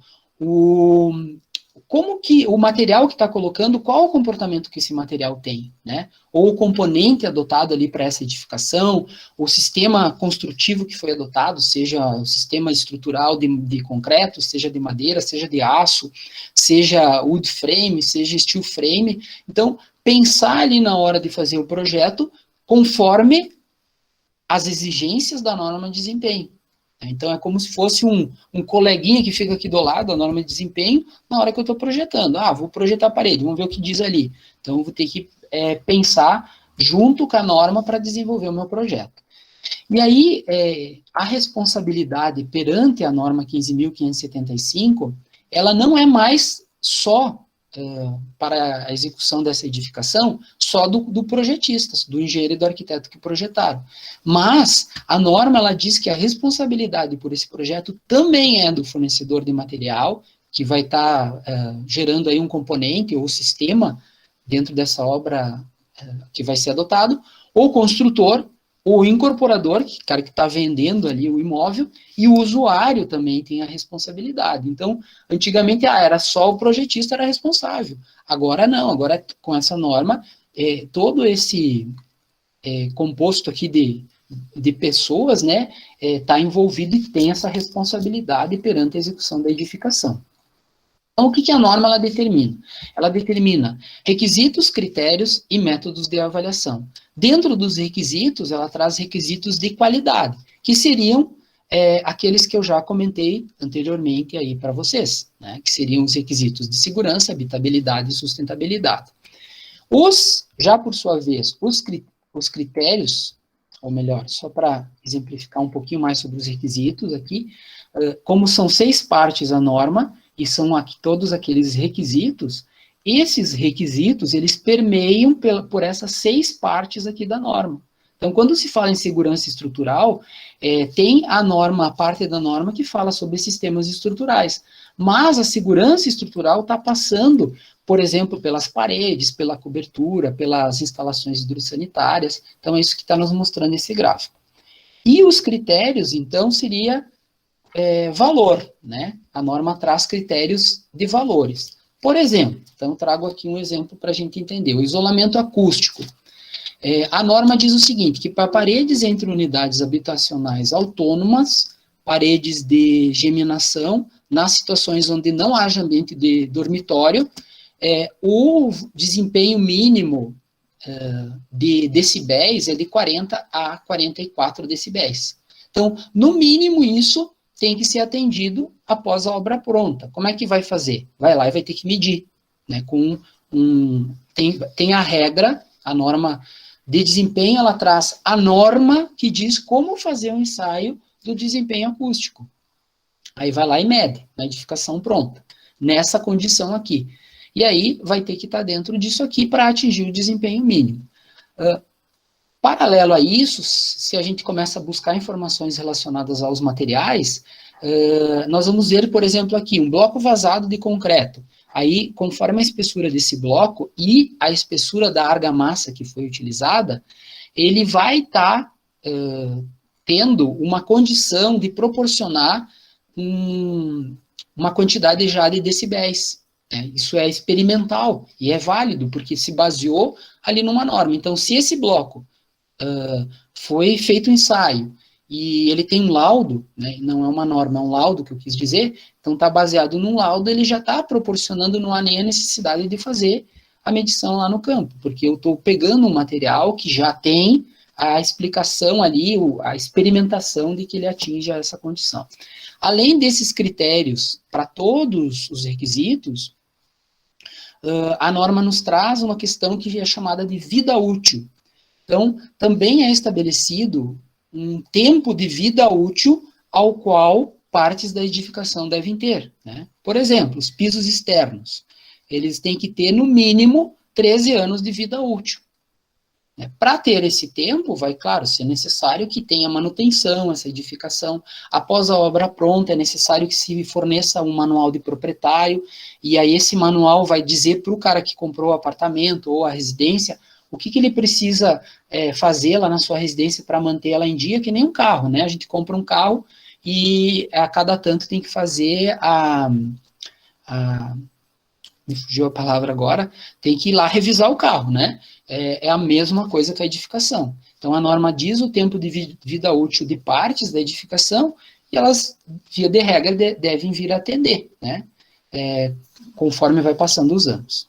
como que o material que está colocando, qual o comportamento que esse material tem, né? Ou o componente adotado ali para essa edificação, o sistema construtivo que foi adotado, seja o sistema estrutural de concreto, seja de madeira, seja de aço, seja wood frame, seja steel frame. Então, pensar ali na hora de fazer o projeto conforme as exigências da norma de desempenho. Então, é como se fosse um coleguinha que fica aqui do lado, da norma de desempenho, na hora que eu estou projetando. Vou projetar a parede, vamos ver o que diz ali. Então, eu vou ter que pensar junto com a norma para desenvolver o meu projeto. E aí, a responsabilidade perante a norma 15.575, ela não é mais só para a execução dessa edificação, só do projetista, do engenheiro e do arquiteto que projetaram. Mas a norma, ela diz que a responsabilidade por esse projeto também é do fornecedor de material, que vai estar gerando aí um componente ou sistema dentro dessa obra que vai ser adotado, o construtor, o incorporador, que cara que está vendendo ali o imóvel, e o usuário também tem a responsabilidade. Então, antigamente, era só o projetista era responsável. Agora não, agora com essa norma, todo esse composto aqui de pessoas, né, está envolvido e tem essa responsabilidade perante a execução da edificação. Então, o que a norma ela determina? Ela determina requisitos, critérios e métodos de avaliação. Dentro dos requisitos, ela traz requisitos de qualidade, que seriam aqueles que eu já comentei anteriormente aí para vocês, né, que seriam os requisitos de segurança, habitabilidade e sustentabilidade. Já por sua vez, os critérios, ou melhor, só para exemplificar um pouquinho mais sobre os requisitos aqui, como são 6 partes a norma, e são aqui todos aqueles requisitos, esses requisitos, eles permeiam por essas 6 partes aqui da norma. Então, quando se fala em segurança estrutural, tem a parte da norma que fala sobre sistemas estruturais, mas a segurança estrutural está passando, por exemplo, pelas paredes, pela cobertura, pelas instalações hidrossanitárias, então é isso que está nos mostrando esse gráfico. E os critérios, então, seria valor, né? A norma traz critérios de valores. Por exemplo, então trago aqui um exemplo para a gente entender, o isolamento acústico. A norma diz o seguinte, que para paredes entre unidades habitacionais autônomas, paredes de geminação, nas situações onde não haja ambiente de dormitório, o desempenho mínimo de decibéis é de 40 a 44 decibéis. Então, no mínimo isso tem que ser atendido após a obra pronta. Como é que vai fazer? Vai lá e vai ter que medir, né? Tem a regra, a norma de desempenho, ela traz a norma que diz como fazer um ensaio do desempenho acústico. Aí vai lá e mede, na edificação pronta, nessa condição aqui. E aí vai ter que estar dentro disso aqui para atingir o desempenho mínimo. Paralelo a isso, se a gente começa a buscar informações relacionadas aos materiais, nós vamos ver, por exemplo, aqui, um bloco vazado de concreto. Aí, conforme a espessura desse bloco e a espessura da argamassa que foi utilizada, ele vai estar tendo uma condição de proporcionar uma quantidade já de decibéis. Isso é experimental e é válido, porque se baseou ali numa norma. Então, se esse bloco foi feito um ensaio e ele tem um laudo, né, não é uma norma, é um laudo que eu quis dizer, então está baseado num laudo, ele já está proporcionando, não há nem a necessidade de fazer a medição lá no campo, porque eu estou pegando um material que já tem a explicação ali, a experimentação de que ele atinja essa condição. Além desses critérios para todos os requisitos, a norma nos traz uma questão que é chamada de vida útil. Então, também é estabelecido um tempo de vida útil ao qual partes da edificação devem ter, né? Por exemplo, os pisos externos, eles têm que ter, no mínimo, 13 anos de vida útil. Para ter esse tempo, vai, claro, ser necessário que tenha manutenção, essa edificação. Após a obra pronta, é necessário que se forneça um manual de proprietário, e aí esse manual vai dizer para o cara que comprou o apartamento ou a residência o que ele precisa fazer lá na sua residência para manter ela em dia, que nem um carro, né? A gente compra um carro e a cada tanto tem que fazer me fugiu a palavra agora, tem que ir lá revisar o carro, né? É a mesma coisa que a edificação. Então, a norma diz o tempo de vida útil de partes da edificação e elas, via de regra, devem vir a atender, né? Conforme vai passando os anos.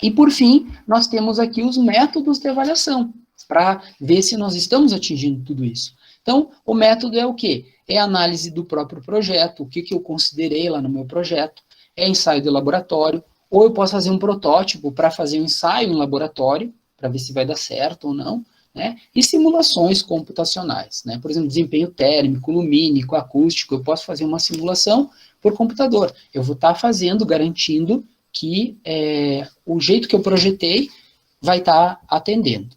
E, por fim, nós temos aqui os métodos de avaliação, para ver se nós estamos atingindo tudo isso. Então, o método é o quê? É a análise do próprio projeto, o que eu considerei lá no meu projeto, é ensaio de laboratório, ou eu posso fazer um protótipo para fazer um ensaio em laboratório, para ver se vai dar certo ou não, né? E simulações computacionais, né? Por exemplo, desempenho térmico, lumínico, acústico, eu posso fazer uma simulação por computador. Eu vou estar fazendo, garantindo que o jeito que eu projetei vai estar atendendo.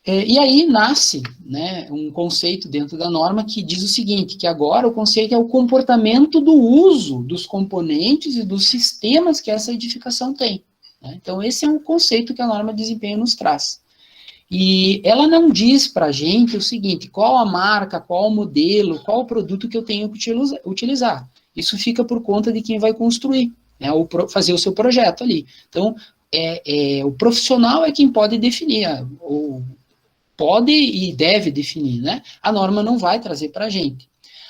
E aí nasce, né, um conceito dentro da norma que diz o seguinte, que agora o conceito é o comportamento do uso dos componentes e dos sistemas que essa edificação tem, né? Então, esse é um conceito que a norma de desempenho nos traz. E ela não diz para a gente o seguinte, qual a marca, qual o modelo, qual o produto que eu tenho que utilizar. Isso fica por conta de quem vai construir, né, ou fazer o seu projeto ali. Então, o profissional é quem pode definir, pode e deve definir, né? A norma não vai trazer para a gente.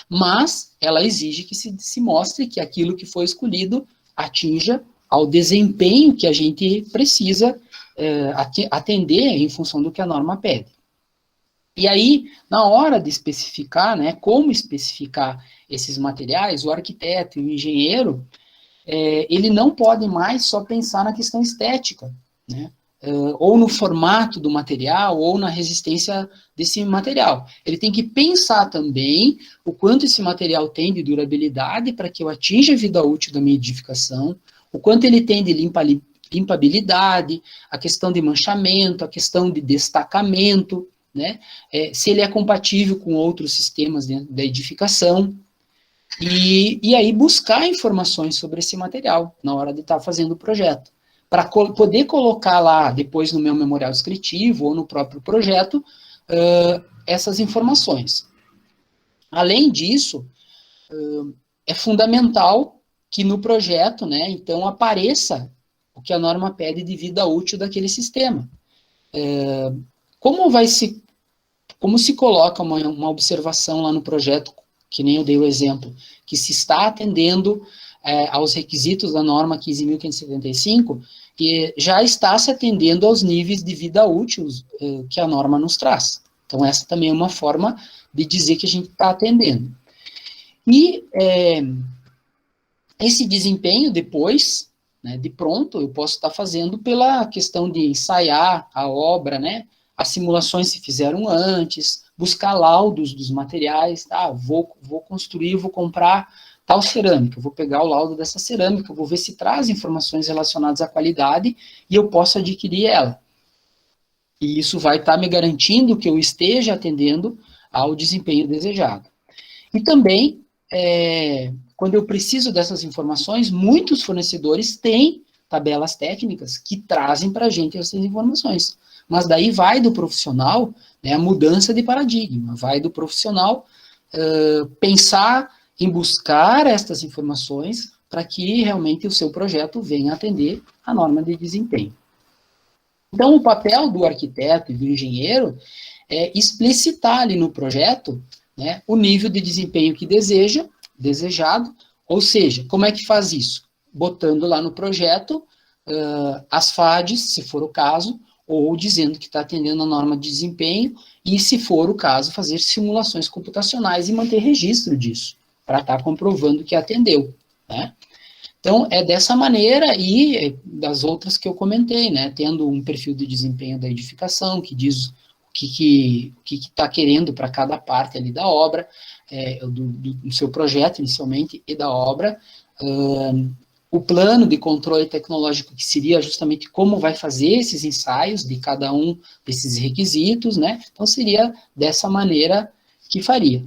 Mas ela exige que se mostre que aquilo que foi escolhido atinja ao desempenho que a gente precisa atender em função do que a norma pede. E aí, na hora de especificar, né, como especificar esses materiais, o arquiteto e o engenheiro, ele não pode mais só pensar na questão estética, né? Ou no formato do material, ou na resistência desse material. Ele tem que pensar também o quanto esse material tem de durabilidade para que eu atinja a vida útil da minha edificação, o quanto ele tem de limpabilidade, a questão de manchamento, a questão de destacamento, né? Se ele é compatível com outros sistemas dentro da edificação, e aí buscar informações sobre esse material na hora de estar fazendo o projeto, para poder colocar lá, depois no meu memorial descritivo ou no próprio projeto, essas informações. Além disso, é fundamental que no projeto, né, então, apareça o que a norma pede de vida útil daquele sistema. Como se coloca uma observação lá no projeto, que nem eu dei o exemplo, que se está atendendo aos requisitos da norma 15.575, e já está se atendendo aos níveis de vida útil que a norma nos traz. Então, essa também é uma forma de dizer que a gente está atendendo. E esse desempenho depois, né, de pronto, eu posso estar fazendo pela questão de ensaiar a obra, né, as simulações se fizeram antes, buscar laudos dos materiais, vou construir, vou comprar tal cerâmica, eu vou pegar o laudo dessa cerâmica, vou ver se traz informações relacionadas à qualidade e eu posso adquirir ela. E isso vai estar me garantindo que eu esteja atendendo ao desempenho desejado. E também, quando eu preciso dessas informações, muitos fornecedores têm tabelas técnicas que trazem para a gente essas informações. Mas daí vai do profissional, né, a mudança de paradigma, vai do profissional pensar em buscar estas informações para que realmente o seu projeto venha atender a norma de desempenho. Então, o papel do arquiteto e do engenheiro é explicitar ali no projeto, né, o nível de desempenho que desejado, ou seja, como é que faz isso? Botando lá no projeto as FADs, se for o caso, ou dizendo que está atendendo a norma de desempenho, e, se for o caso, fazer simulações computacionais e manter registro disso, para estar comprovando que atendeu, né? Então, é dessa maneira e das outras que eu comentei, né? Tendo um perfil de desempenho da edificação, que diz o que está querendo para cada parte ali da obra, do seu projeto, inicialmente, e da obra. O plano de controle tecnológico, que seria justamente como vai fazer esses ensaios de cada um desses requisitos, né? Então, seria dessa maneira que faria.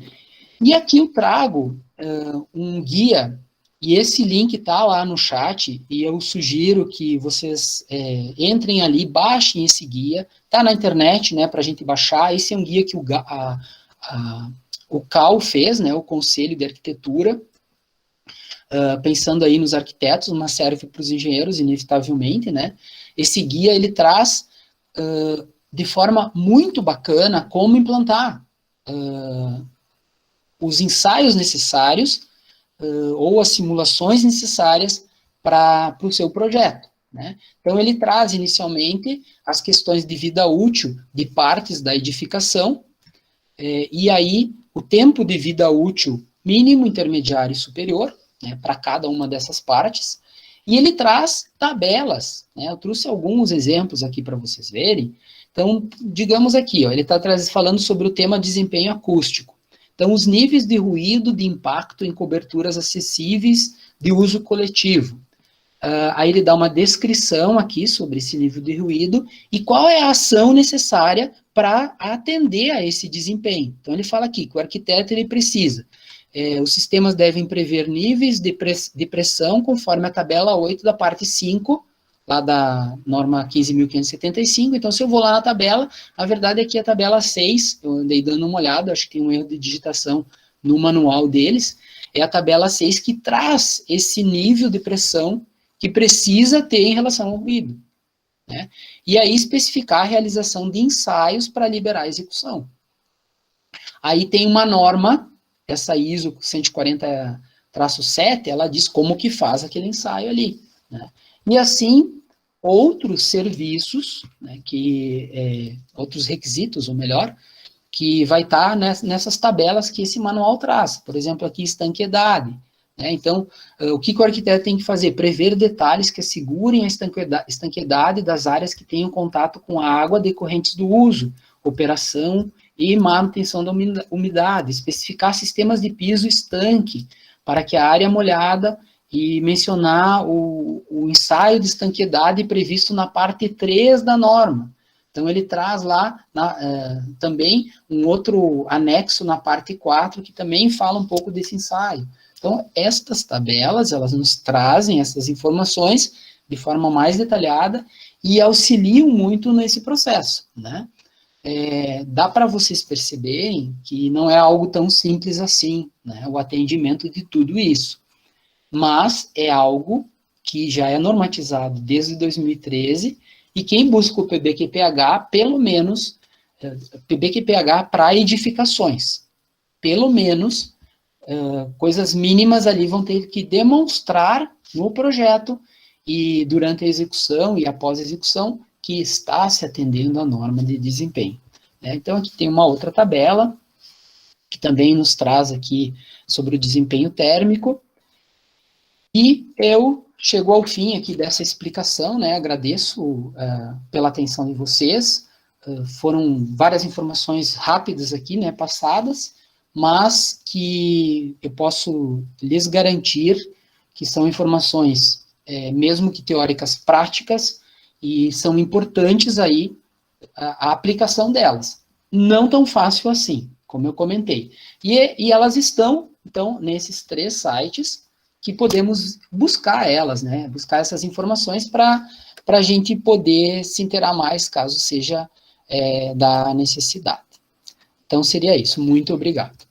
E aqui eu trago um guia, e esse link está lá no chat, e eu sugiro que vocês entrem ali, baixem esse guia, está na internet, né, para a gente baixar. Esse é um guia que o CAL fez, né, o Conselho de Arquitetura, pensando aí nos arquitetos, mas serve para os engenheiros, inevitavelmente, né. Esse guia, ele traz de forma muito bacana como implantar os ensaios necessários ou as simulações necessárias para o seu projeto, né? Então, ele traz inicialmente as questões de vida útil de partes da edificação, e aí o tempo de vida útil mínimo, intermediário e superior, né, para cada uma dessas partes, e ele traz tabelas, né? Eu trouxe alguns exemplos aqui para vocês verem. Então, digamos aqui, ó, ele está falando sobre o tema desempenho acústico. Então, os níveis de ruído de impacto em coberturas acessíveis de uso coletivo. Aí ele dá uma descrição aqui sobre esse nível de ruído e qual é a ação necessária para atender a esse desempenho. Então, ele fala aqui que o arquiteto ele precisa. Os sistemas devem prever níveis de pressão conforme a tabela 8 da parte 5, lá da norma 15.575, então se eu vou lá na tabela, a verdade é que a tabela 6, eu andei dando uma olhada, acho que tem um erro de digitação no manual deles, é a tabela 6 que traz esse nível de pressão que precisa ter em relação ao ruído, né? E aí especificar a realização de ensaios para liberar a execução. Aí tem uma norma, essa ISO 140-7, ela diz como que faz aquele ensaio ali, né? E assim, outros serviços, né, outros requisitos, ou melhor, que vai estar nessas tabelas que esse manual traz. Por exemplo, aqui, estanqueidade, né? Então, o que o arquiteto tem que fazer? Prever detalhes que assegurem a estanqueidade das áreas que tenham contato com a água decorrentes do uso, operação e manutenção da umidade, especificar sistemas de piso estanque, para que a área molhada, e mencionar o ensaio de estanqueidade previsto na parte 3 da norma. Então, ele traz lá também um outro anexo na parte 4, que também fala um pouco desse ensaio. Então, estas tabelas, elas nos trazem essas informações de forma mais detalhada e auxiliam muito nesse processo, né? Dá para vocês perceberem que não é algo tão simples assim, né, o atendimento de tudo isso. Mas é algo que já é normatizado desde 2013, e quem busca o PBQPH, pelo menos, PBQPH para edificações, pelo menos, coisas mínimas ali vão ter que demonstrar no projeto, e durante a execução e após a execução, que está se atendendo à norma de desempenho. Então, aqui tem uma outra tabela, que também nos traz aqui sobre o desempenho térmico. E eu chego ao fim aqui dessa explicação, né? Agradeço pela atenção de vocês. Foram várias informações rápidas aqui, né, passadas, mas que eu posso lhes garantir que são informações, mesmo que teóricas, práticas, e são importantes aí a aplicação delas. Não tão fácil assim, como eu comentei. E elas estão, então, nesses 3 sites, que podemos buscar elas, né? Buscar essas informações para a gente poder se inteirar mais, caso seja da necessidade. Então, seria isso. Muito obrigado.